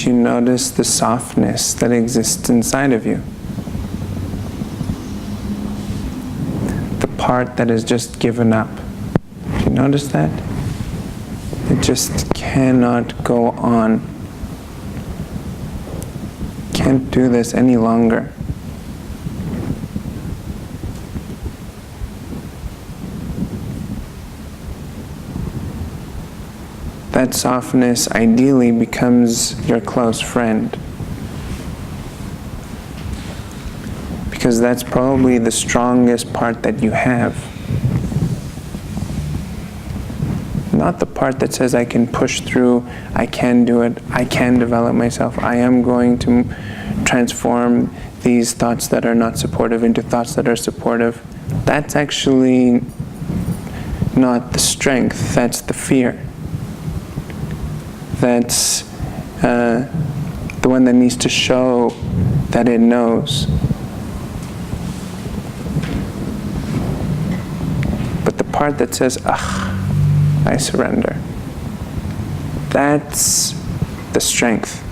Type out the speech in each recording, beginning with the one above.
Do you notice the softness that exists inside of you? The part that is just given up. Do you notice that? It just cannot go on. Can't do this any longer. That softness ideally becomes your close friend, because that's probably the strongest part that you have. Not the part that says I can push through, I can do it, I can develop myself, I am going to transform these thoughts that are not supportive into thoughts that are supportive. That's actually not the strength, that's the fear. That's the one that needs to show that it knows. But the part that says, I surrender, that's the strength.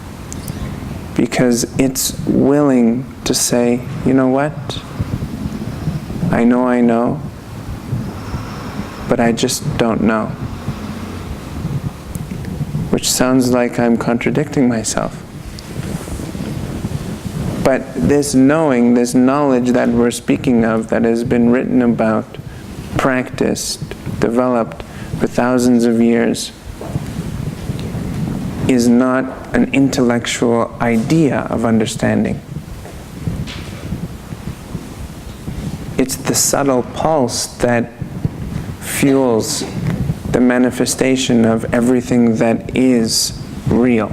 Because it's willing to say, you know what? I know, but I just don't know. Which sounds like I'm contradicting myself. But this knowing, this knowledge that we're speaking of, that has been written about, practiced, developed for thousands of years, is not an intellectual idea of understanding. It's the subtle pulse that fuels the manifestation of everything that is real.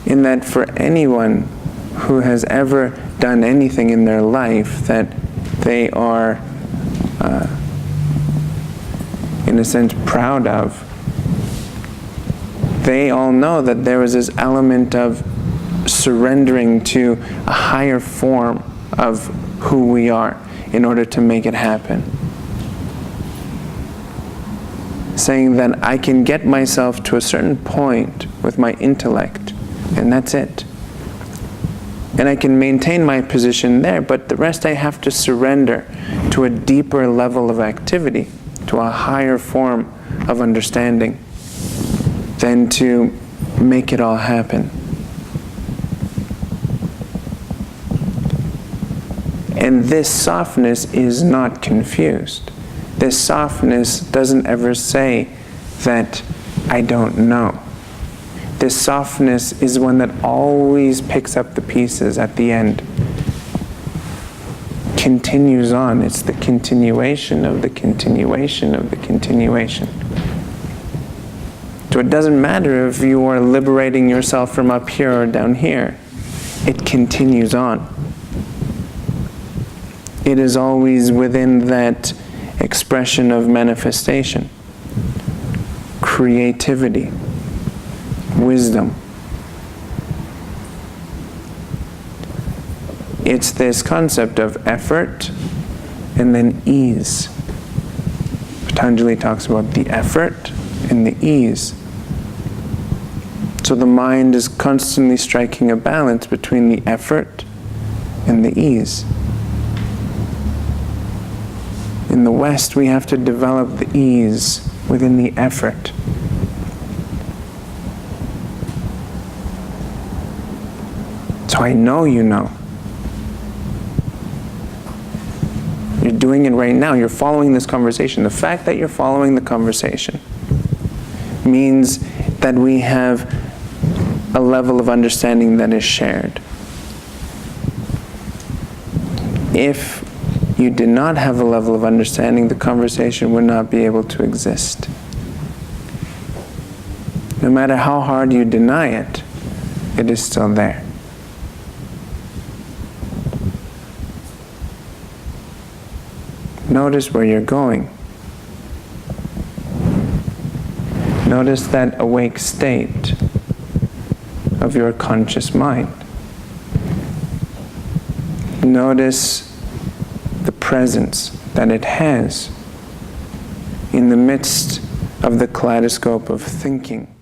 In that for anyone who has ever done anything in their life that they are, in a sense, proud of, they all know that there was this element of surrendering to a higher form of who we are in order to make it happen. Saying that I can get myself to a certain point with my intellect, and that's it. And I can maintain my position there, but the rest I have to surrender to a deeper level of activity, to a higher form of understanding, than to make it all happen. And this softness is not confused. This softness doesn't ever say that I don't know. This softness is one that always picks up the pieces at the end. Continues on. It's the continuation of the continuation of the continuation. So it doesn't matter if you are liberating yourself from up here or down here. It continues on. It is always within that expression of manifestation, creativity, wisdom. It's this concept of effort and then ease. Patanjali talks about the effort and the ease. So the mind is constantly striking a balance between the effort and the ease. In the West, we have to develop the ease within the effort. So I know you know. You're doing it right now. You're following this conversation. The fact that you're following the conversation means that we have a level of understanding that is shared. If you did not have a level of understanding, the conversation would not be able to exist. No matter how hard you deny it, it is still there. Notice where you're going. Notice that awake state of your conscious mind. Notice the presence that it has in the midst of the kaleidoscope of thinking.